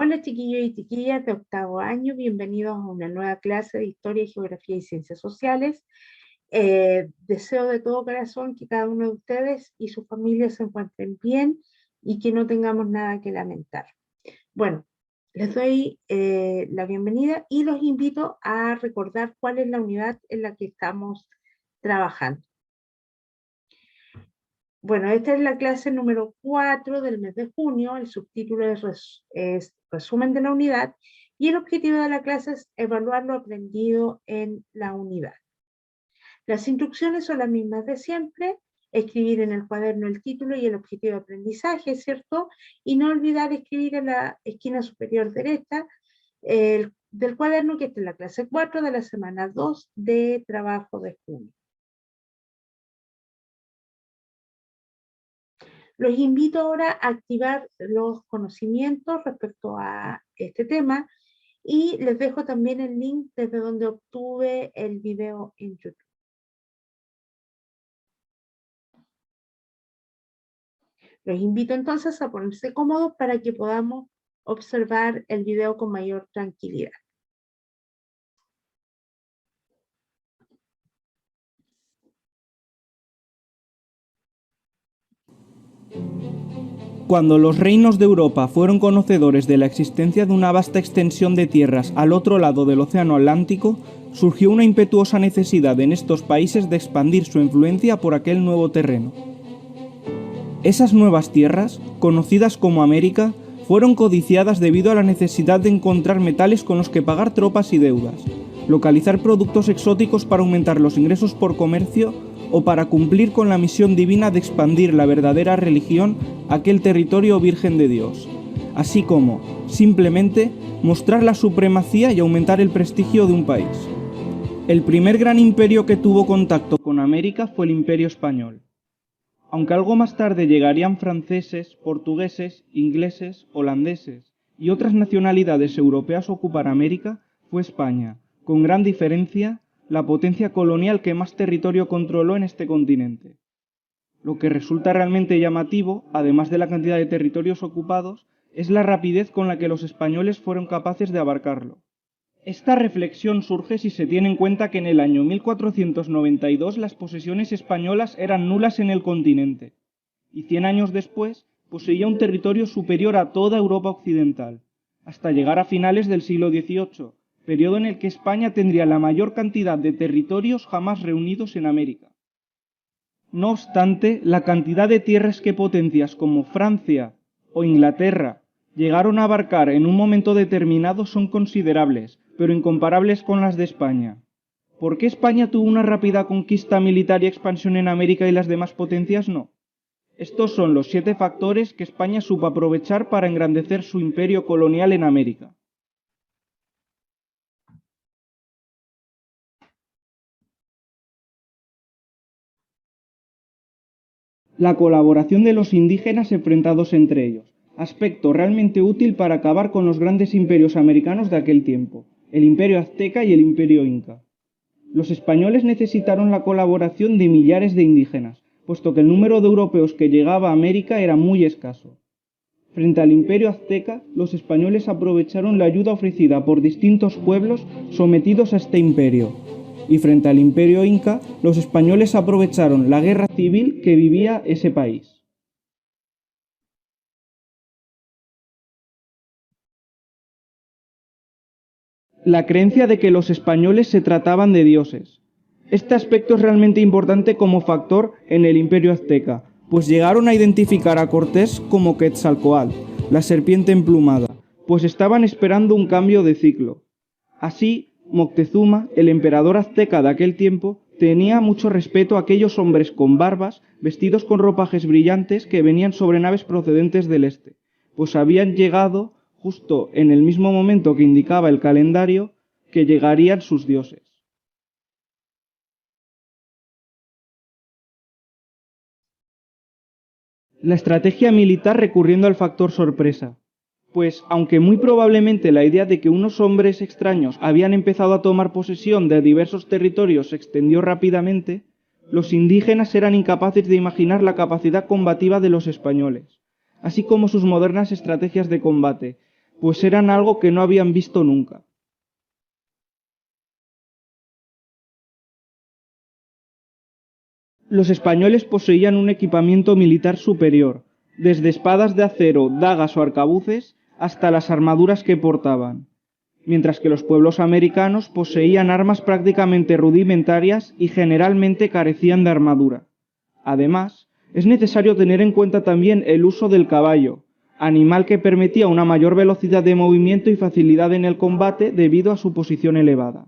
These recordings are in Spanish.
Hola chiquillos y chiquillas de octavo año, bienvenidos a una nueva clase de Historia, Geografía y Ciencias Sociales. Deseo de todo corazón que cada uno de ustedes y sus familias se encuentren bien y que no tengamos nada que lamentar. Bueno, les doy la bienvenida y los invito a recordar cuál es la unidad en la que estamos trabajando. Bueno, esta es la clase número 4 del mes de junio, el subtítulo es Resumen de la unidad y el objetivo de la clase es evaluar lo aprendido en la unidad. Las instrucciones son las mismas de siempre, escribir en el cuaderno el título y el objetivo de aprendizaje, ¿cierto? Y no olvidar escribir en la esquina superior derecha del cuaderno que está en la clase 4 de la semana 2 de trabajo de junio. Los invito ahora a activar los conocimientos respecto a este tema y les dejo también el link desde donde obtuve el video en YouTube. Los invito entonces a ponerse cómodos para que podamos observar el video con mayor tranquilidad. Cuando los reinos de Europa fueron conocedores de la existencia de una vasta extensión de tierras al otro lado del Océano Atlántico, surgió una impetuosa necesidad en estos países de expandir su influencia por aquel nuevo terreno. Esas nuevas tierras, conocidas como América, fueron codiciadas debido a la necesidad de encontrar metales con los que pagar tropas y deudas, localizar productos exóticos para aumentar los ingresos por comercio o para cumplir con la misión divina de expandir la verdadera religión a aquel territorio virgen de Dios, así como, simplemente, mostrar la supremacía y aumentar el prestigio de un país. El primer gran imperio que tuvo contacto con América fue el Imperio Español. Aunque algo más tarde llegarían franceses, portugueses, ingleses, holandeses y otras nacionalidades europeas a ocupar América, fue España, con gran diferencia, la potencia colonial que más territorio controló en este continente. Lo que resulta realmente llamativo, además de la cantidad de territorios ocupados, es la rapidez con la que los españoles fueron capaces de abarcarlo. Esta reflexión surge si se tiene en cuenta que en el año 1492 las posesiones españolas eran nulas en el continente, y 100 años después poseía un territorio superior a toda Europa occidental, hasta llegar a finales del siglo XVIII, periodo en el que España tendría la mayor cantidad de territorios jamás reunidos en América. No obstante, la cantidad de tierras que potencias como Francia o Inglaterra llegaron a abarcar en un momento determinado son considerables, pero incomparables con las de España. ¿Por qué España tuvo una rápida conquista militar y expansión en América y las demás potencias no? Estos son los 7 factores que España supo aprovechar para engrandecer su imperio colonial en América. La colaboración de los indígenas enfrentados entre ellos, aspecto realmente útil para acabar con los grandes imperios americanos de aquel tiempo, el imperio azteca y el imperio inca. Los españoles necesitaron la colaboración de millares de indígenas, puesto que el número de europeos que llegaba a América era muy escaso. Frente al imperio azteca, los españoles aprovecharon la ayuda ofrecida por distintos pueblos sometidos a este imperio. Y frente al imperio inca, los españoles aprovecharon la guerra civil que vivía ese país. La creencia de que los españoles se trataban de dioses. Este aspecto es realmente importante como factor en el imperio azteca, pues llegaron a identificar a Cortés como Quetzalcóatl, la serpiente emplumada, pues estaban esperando un cambio de ciclo. Así, Moctezuma, el emperador azteca de aquel tiempo, tenía mucho respeto a aquellos hombres con barbas, vestidos con ropajes brillantes que venían sobre naves procedentes del este, pues habían llegado justo en el mismo momento que indicaba el calendario que llegarían sus dioses. La estrategia militar recurriendo al factor sorpresa. Pues, aunque muy probablemente la idea de que unos hombres extraños habían empezado a tomar posesión de diversos territorios se extendió rápidamente, los indígenas eran incapaces de imaginar la capacidad combativa de los españoles, así como sus modernas estrategias de combate, pues eran algo que no habían visto nunca. Los españoles poseían un equipamiento militar superior, desde espadas de acero, dagas o arcabuces, hasta las armaduras que portaban, mientras que los pueblos americanos poseían armas prácticamente rudimentarias y generalmente carecían de armadura. Además, es necesario tener en cuenta también el uso del caballo, animal que permitía una mayor velocidad de movimiento y facilidad en el combate debido a su posición elevada.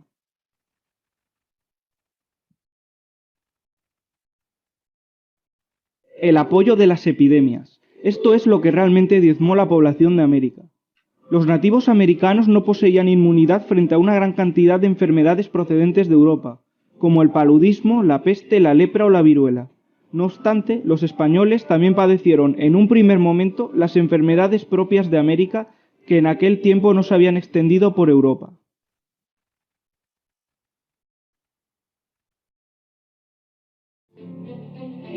El apoyo de las epidemias. Esto es lo que realmente diezmó la población de América. Los nativos americanos no poseían inmunidad frente a una gran cantidad de enfermedades procedentes de Europa, como el paludismo, la peste, la lepra o la viruela. No obstante, los españoles también padecieron en un primer momento las enfermedades propias de América que en aquel tiempo no se habían extendido por Europa.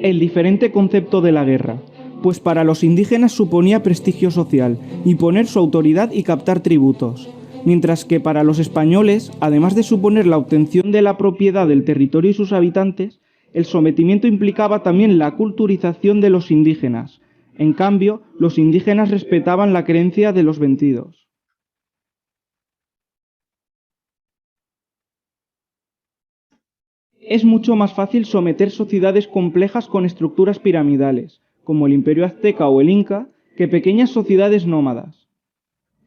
El diferente concepto de la guerra, pues para los indígenas suponía prestigio social, imponer su autoridad y captar tributos, mientras que para los españoles, además de suponer la obtención de la propiedad del territorio y sus habitantes, el sometimiento implicaba también la culturización de los indígenas. En cambio, los indígenas respetaban la creencia de los vencidos. Es mucho más fácil someter sociedades complejas con estructuras piramidales, como el Imperio Azteca o el Inca, que pequeñas sociedades nómadas.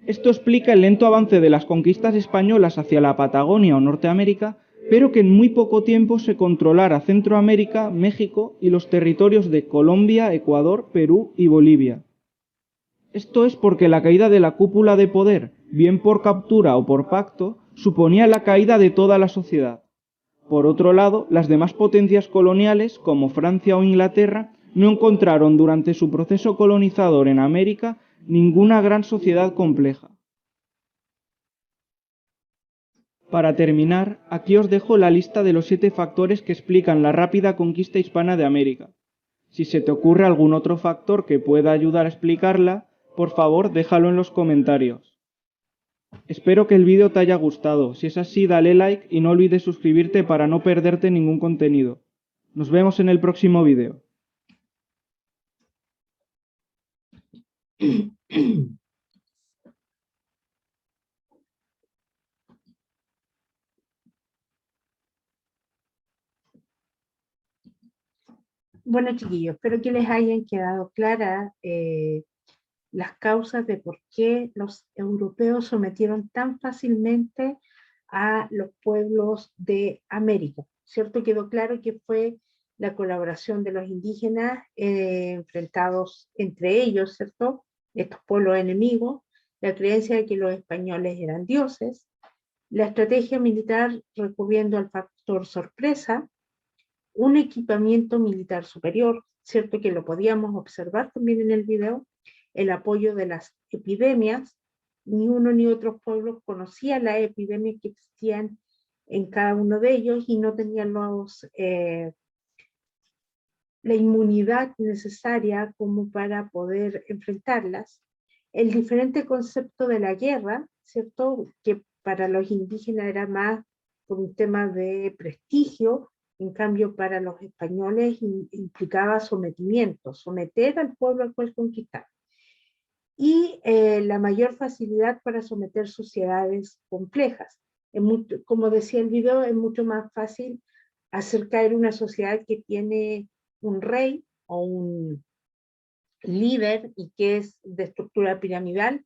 Esto explica el lento avance de las conquistas españolas hacia la Patagonia o Norteamérica, pero que en muy poco tiempo se controlara Centroamérica, México y los territorios de Colombia, Ecuador, Perú y Bolivia. Esto es porque la caída de la cúpula de poder, bien por captura o por pacto, suponía la caída de toda la sociedad. Por otro lado, las demás potencias coloniales, como Francia o Inglaterra, no encontraron durante su proceso colonizador en América ninguna gran sociedad compleja. Para terminar, aquí os dejo la lista de los 7 factores que explican la rápida conquista hispana de América. Si se te ocurre algún otro factor que pueda ayudar a explicarla, por favor déjalo en los comentarios. Espero que el vídeo te haya gustado. Si es así, dale like y no olvides suscribirte para no perderte ningún contenido. Nos vemos en el próximo vídeo. Bueno, chiquillos, espero que les hayan quedado claras las causas de por qué los europeos sometieron tan fácilmente a los pueblos de América. ¿Cierto? Quedó claro que fue la colaboración de los indígenas enfrentados entre ellos, ¿cierto? Estos pueblos enemigos, la creencia de que los españoles eran dioses, la estrategia militar recurriendo al factor sorpresa, un equipamiento militar superior, ¿cierto? Que lo podíamos observar también en el video, el apoyo de las epidemias. Ni uno ni otro pueblo conocía las epidemias que existían en cada uno de ellos y no tenían la inmunidad necesaria como para poder enfrentarlas. El diferente concepto de la guerra, ¿cierto? Que para los indígenas era más por un tema de prestigio, en cambio para los españoles implicaba sometimiento, someter al pueblo al cual conquistar. Y la mayor facilidad para someter sociedades complejas. Como decía el video, es mucho más fácil hacer caer una sociedad que tiene un rey o un líder y que es de estructura piramidal,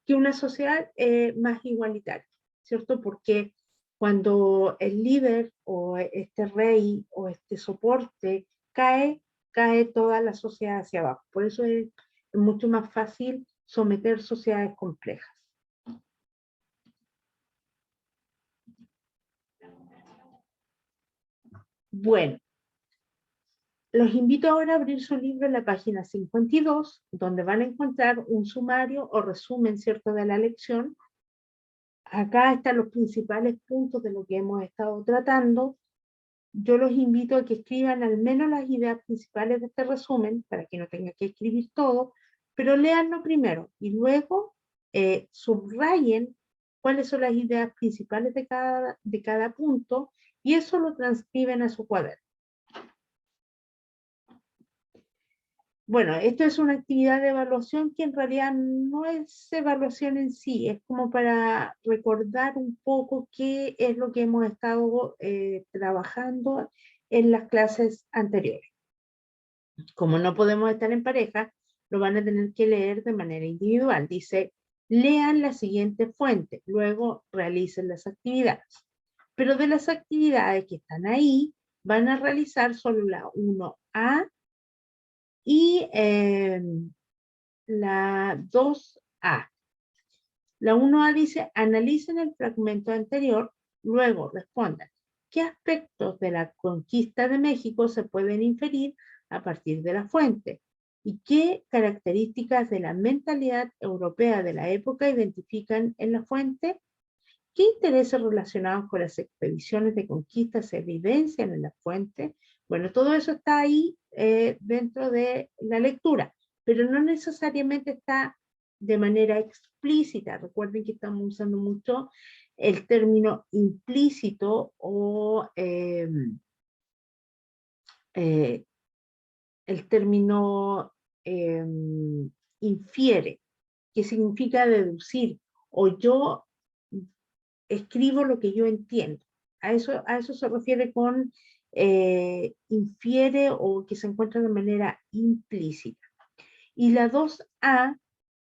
que una sociedad más igualitaria, ¿cierto? Porque cuando el líder o este rey o este soporte cae, cae toda la sociedad hacia abajo. Por eso es mucho más fácil someter sociedades complejas. Bueno, los invito ahora a abrir su libro en la página 52, donde van a encontrar un sumario o resumen, ¿cierto?, de la lección. Acá están los principales puntos de lo que hemos estado tratando. Yo los invito a que escriban al menos las ideas principales de este resumen, para que no tengan que escribir todo, pero léanlo primero y luego subrayen cuáles son las ideas principales de cada punto y eso lo transcriben a su cuaderno. Bueno, esto es una actividad de evaluación que en realidad no es evaluación en sí, es como para recordar un poco qué es lo que hemos estado trabajando en las clases anteriores. Como no podemos estar en pareja, lo van a tener que leer de manera individual. Dice, lean la siguiente fuente, luego realicen las actividades. Pero de las actividades que están ahí, van a realizar solo la 1A y la 2A. La 1A dice, analicen el fragmento anterior, luego respondan, ¿qué aspectos de la conquista de México se pueden inferir a partir de la fuente? ¿Y qué características de la mentalidad europea de la época identifican en la fuente? ¿Qué intereses relacionados con las expediciones de conquista se evidencian en la fuente? Bueno, todo eso está ahí dentro de la lectura, pero no necesariamente está de manera explícita. Recuerden que estamos usando mucho el término implícito o el término infiere, que significa deducir, o yo escribo lo que yo entiendo. A eso se refiere con infiere o que se encuentra de manera implícita. Y la 2A,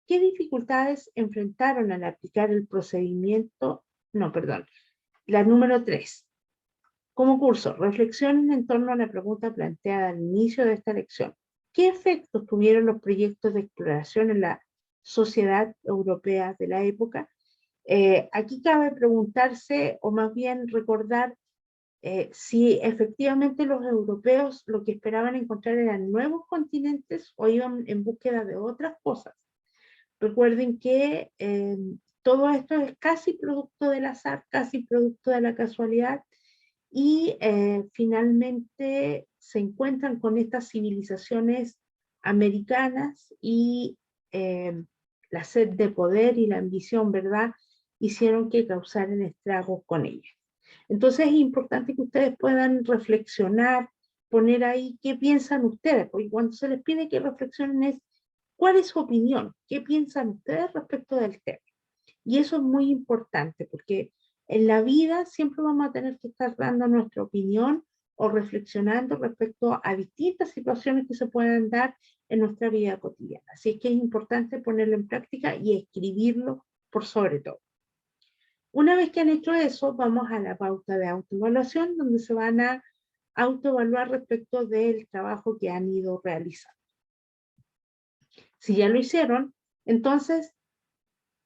¿qué dificultades enfrentaron al aplicar el procedimiento? No, perdón. La número 3. Como curso, reflexionen en torno a la pregunta planteada al inicio de esta lección. ¿Qué efectos tuvieron los proyectos de exploración en la sociedad europea de la época? Aquí cabe preguntarse, o más bien recordar, si efectivamente los europeos lo que esperaban encontrar eran nuevos continentes o iban en búsqueda de otras cosas. Recuerden que todo esto es casi producto del azar, casi producto de la casualidad, y finalmente se encuentran con estas civilizaciones americanas y la sed de poder y la ambición, ¿verdad?, hicieron que causaran estragos con ellas. Entonces es importante que ustedes puedan reflexionar, poner ahí qué piensan ustedes, porque cuando se les pide que reflexionen es cuál es su opinión, qué piensan ustedes respecto del tema. Y eso es muy importante porque en la vida siempre vamos a tener que estar dando nuestra opinión o reflexionando respecto a distintas situaciones que se pueden dar en nuestra vida cotidiana. Así es que es importante ponerlo en práctica y escribirlo por sobre todo. Una vez que han hecho eso, vamos a la pauta de autoevaluación, donde se van a autoevaluar respecto del trabajo que han ido realizando. Si ya lo hicieron, entonces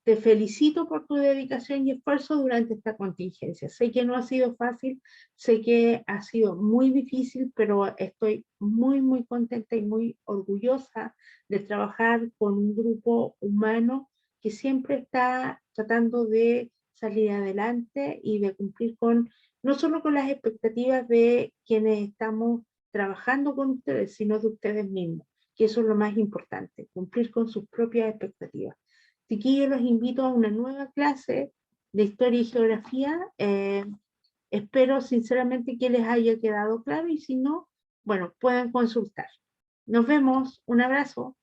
te felicito por tu dedicación y esfuerzo durante esta contingencia. Sé que no ha sido fácil, sé que ha sido muy difícil, pero estoy muy, muy contenta y muy orgullosa de trabajar con un grupo humano que siempre está tratando de salir adelante y de cumplir con, no solo con las expectativas de quienes estamos trabajando con ustedes, sino de ustedes mismos, que eso es lo más importante, cumplir con sus propias expectativas. Así que yo los invito a una nueva clase de historia y geografía. Espero sinceramente que les haya quedado claro y si no, bueno, pueden consultar. Nos vemos. Un abrazo.